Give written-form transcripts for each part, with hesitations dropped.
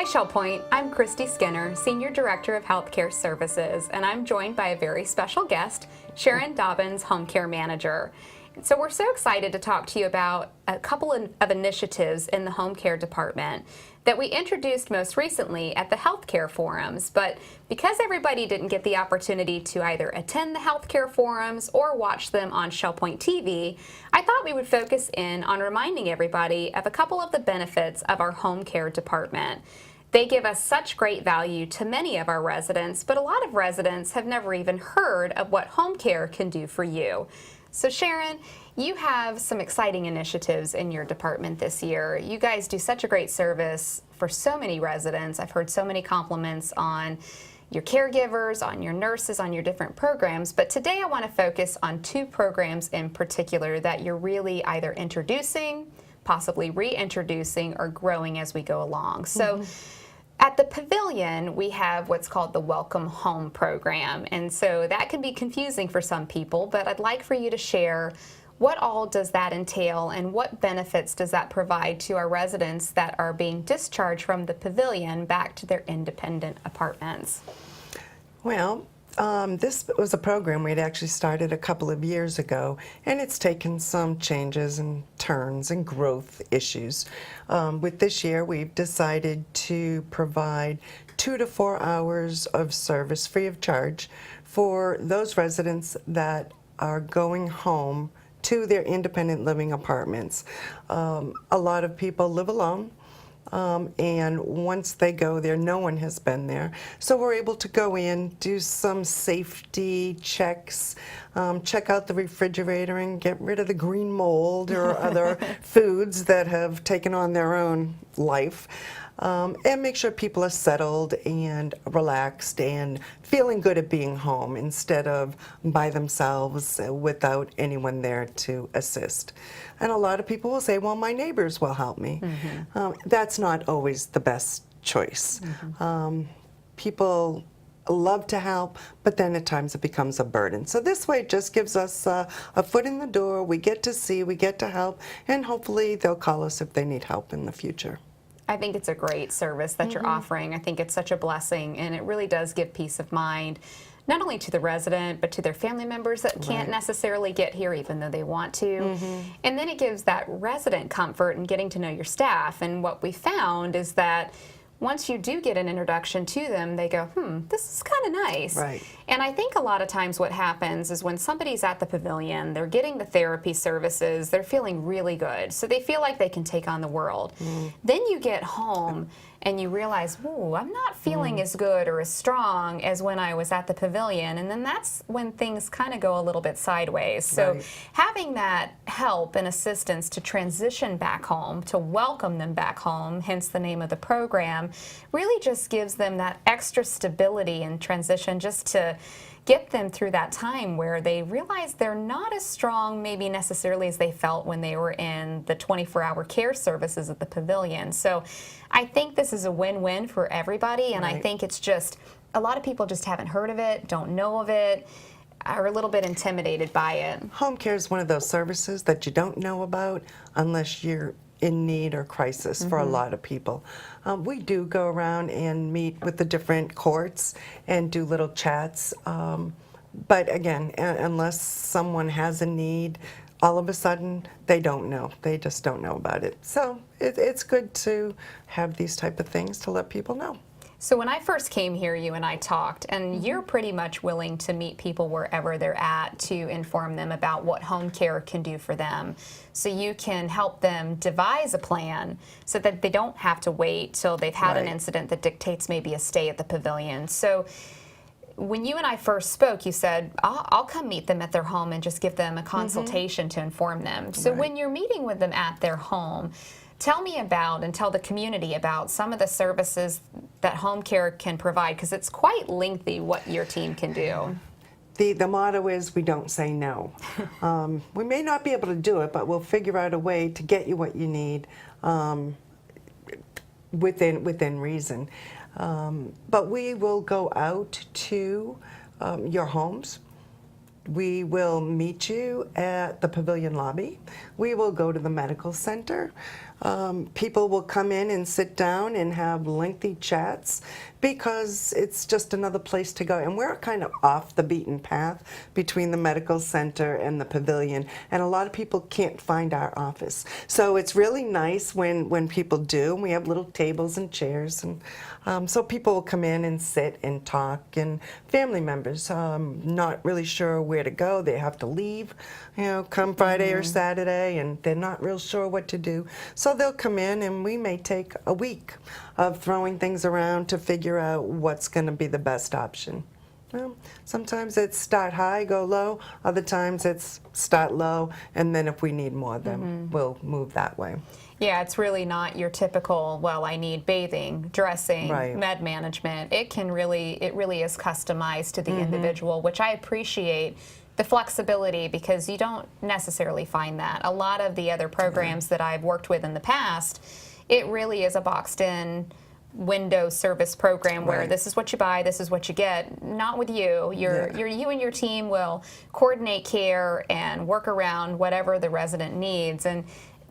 Hi Shell Point, I'm Christy Skinner, Senior Director of Healthcare Services, and I'm joined by a very special guest, Sharon Dobbins, Home Care Manager. So we're so excited to talk to you about a couple of initiatives in the home care department that we introduced most recently at the healthcare forums, but because everybody didn't get the opportunity to either attend the healthcare forums or watch them on ShellPoint TV, I thought we would focus in on reminding everybody of a couple of the benefits of our home care department. They give us such great value to many of our residents, but a lot of residents have never even heard of what home care can do for you. So Sharon, you have some exciting initiatives in your department this year. You guys do such a great service for so many residents. I've heard so many compliments on your caregivers, on your nurses, on your different programs, but today I want to focus on two programs in particular that you're really either introducing, possibly reintroducing, or growing as we go along. So. At the pavilion, we have what's called the Welcome Home program, and so that can be confusing for some people, but I'd like for you to share what all does that entail and what benefits does that provide to our residents that are being discharged from the pavilion back to their independent apartments. Well, this was a program we had actually started a couple of years ago, and it's taken some changes and turns and growth issues. With this year, we've decided to provide 2 to 4 hours of service free of charge for those residents that are going home to their independent living apartments. A lot of people live alone. And once they go there, no one has been there. So we're able to go in, do some safety checks, check out the refrigerator and get rid of the green mold or other foods that have taken on their own life. And make sure people are settled and relaxed and feeling good at being home instead of by themselves without anyone there to assist. And a lot of people will say, well, my neighbors will help me. That's not always the best choice. People love to help, but then at times it becomes a burden. So this way it just gives us a foot in the door. We get to see, we get to help, and hopefully they'll call us if they need help in the future. I think it's a great service that you're offering. I think it's such a blessing, and it really does give peace of mind, not only to the resident, but to their family members that can't necessarily get here even though they want to. And then it gives that resident comfort in getting to know your staff. And what we found is that once you do get an introduction to them, they go, this is kind of nice. Right. And I think a lot of times what happens is when somebody's at the pavilion, they're getting the therapy services, they're feeling really good. So they feel like they can take on the world. Then you get home and you realize, ooh, I'm not feeling as good or as strong as when I was at the pavilion. And then that's when things kind of go a little bit sideways. So having that help and assistance to transition back home, to welcome them back home, hence the name of the program, really just gives them that extra stability and transition just to get them through that time where they realize they're not as strong maybe necessarily as they felt when they were in the 24-hour care services at the pavilion. So I think this is a win-win for everybody, and I think it's just a lot of people just haven't heard of it, don't know of it, are a little bit intimidated by it. Home care is one of those services that you don't know about unless you're in need or crisis for a lot of people. We do go around and meet with the different courts and do little chats. But again, unless someone has a need, all of a sudden they don't know. They just don't know about it. So it's good to have these type of things to let people know. So when I first came here, you and I talked, and you're pretty much willing to meet people wherever they're at to inform them about what home care can do for them. So you can help them devise a plan so that they don't have to wait till they've had an incident that dictates maybe a stay at the pavilion. So when you and I first spoke, you said, I'll come meet them at their home and just give them a consultation to inform them. So when you're meeting with them at their home, tell me about and tell the community about some of the services that home care can provide, because it's quite lengthy what your team can do. The motto is we don't say no. We may not be able to do it, but we'll figure out a way to get you what you need within reason. But we will go out to your homes We will meet you at the pavilion lobby. We will go to the medical center. People will come in and sit down and have lengthy chats because it's just another place to go. And we're kind of off the beaten path between the medical center and the pavilion, and a lot of people can't find our office. So it's really nice when people do. We have little tables and chairs, and so people will come in and sit and talk, and family members not really sure where to go. They have to leave, come Friday or Saturday, and they're not real sure what to do. So they'll come in, and we may take a week of throwing things around to figure out what's going to be the best option. Well, sometimes it's start high, go low. Other times it's start low, and then if we need more, then we'll move that way. Yeah, it's really not your typical, well, I need bathing, dressing, Right. med management. It really is customized to the individual, which I appreciate the flexibility, because you don't necessarily find that. A lot of the other programs that I've worked with in the past, it really is a boxed in window service program where Right. this is what you buy, this is what you get. Not with you. You and your team will coordinate care and work around whatever the resident needs, and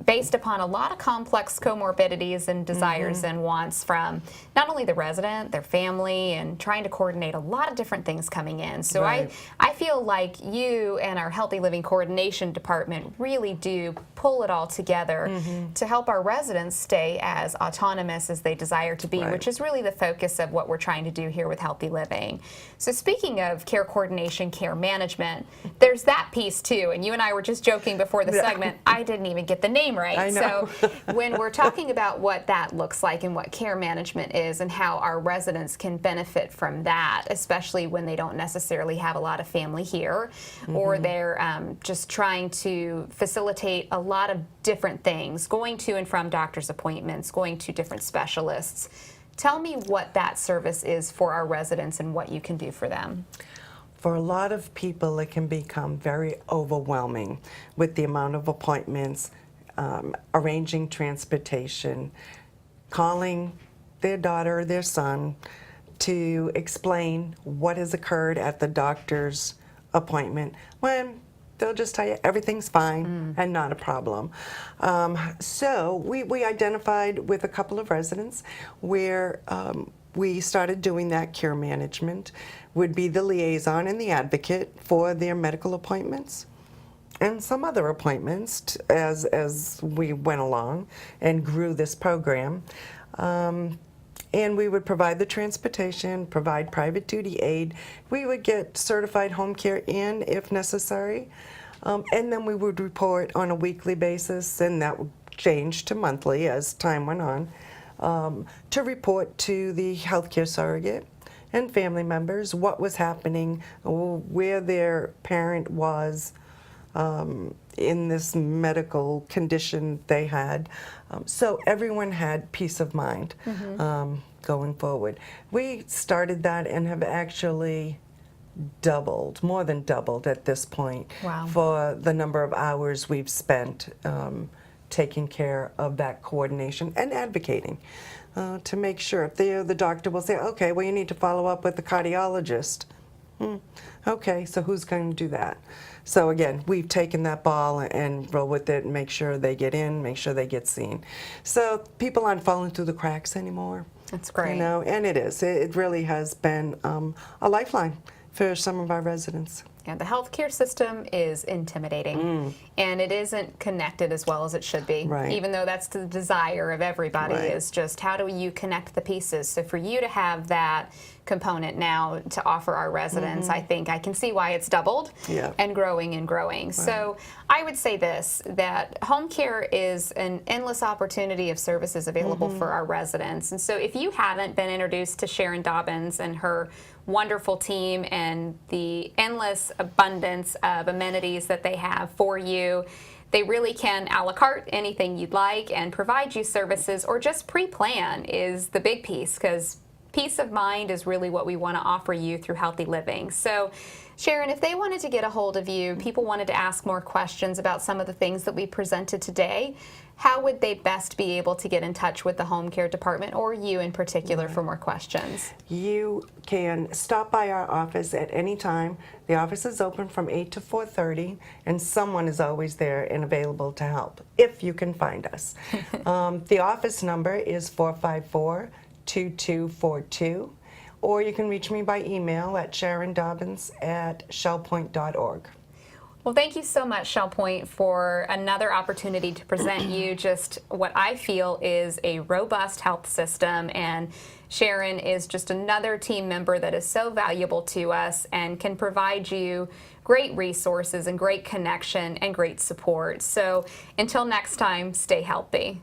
based upon a lot of complex comorbidities and desires and wants from not only the resident, their family, and trying to coordinate a lot of different things coming in. So Right. I feel like you and our Healthy Living Coordination Department really do pull it all together to help our residents stay as autonomous as they desire to be, Right. which is really the focus of what we're trying to do here with Healthy Living. So speaking of care coordination, care management, there's that piece too. And you and I were just joking before the segment, I didn't even get the name right. I know. So when we're talking about what that looks like and what care management is and how our residents can benefit from that, especially when they don't necessarily have a lot of family here, or they're just trying to facilitate a lot of different things, going to and from doctor's appointments, going to different specialists. Tell me what that service is for our residents and what you can do for them. For a lot of people, it can become very overwhelming with the amount of appointments, arranging transportation, calling their daughter or their son to explain what has occurred at the doctor's appointment, when they'll just tell you everything's fine and not a problem. So we identified with a couple of residents where we started doing that. Care management would be the liaison and the advocate for their medical appointments and some other appointments as we went along and grew this program. And we would provide the transportation, provide private duty aid. We would get certified home care in if necessary. And then we would report on a weekly basis, and that would change to monthly as time went on, to report to the healthcare surrogate and family members what was happening, where their parent was in this medical condition they had. So everyone had peace of mind going forward. We started that and have actually doubled, more than doubled at this point, Wow. for the number of hours we've spent taking care of that coordination and advocating to make sure. If the doctor will say, okay, well, you need to follow up with the cardiologist. Okay, so who's going to do that? So again, we've taken that ball and roll with it and make sure they get in, make sure they get seen. So people aren't falling through the cracks anymore. That's great. And it is. It really has been a lifeline for some of our residents. Yeah, the healthcare system is intimidating, and it isn't connected as well as it should be. Right. Even though that's the desire of everybody, Right. is just how do you connect the pieces? So for you to have that component now to offer our residents, I think I can see why it's doubled Yeah. and growing and growing. So I would say this, that home care is an endless opportunity of services available for our residents. And so if you haven't been introduced to Sharon Dobbins and her wonderful team and the endless abundance of amenities that they have for you, they really can a la carte anything you'd like and provide you services, or just pre-plan is the big piece, because peace of mind is really what we want to offer you through healthy living. So, Sharon, if they wanted to get a hold of you, people wanted to ask more questions about some of the things that we presented today, how would they best be able to get in touch with the home care department or you in particular for more questions? You can stop by our office at any time. The office is open from 8 to 4:30, and someone is always there and available to help if you can find us. The office number is 454-2242, or you can reach me by email at sharondobbins@shellpoint.org. Well, thank you so much, Shell Point, for another opportunity to present you just what I feel is a robust health system. And Sharon is just another team member that is so valuable to us and can provide you great resources and great connection and great support. So until next time, stay healthy.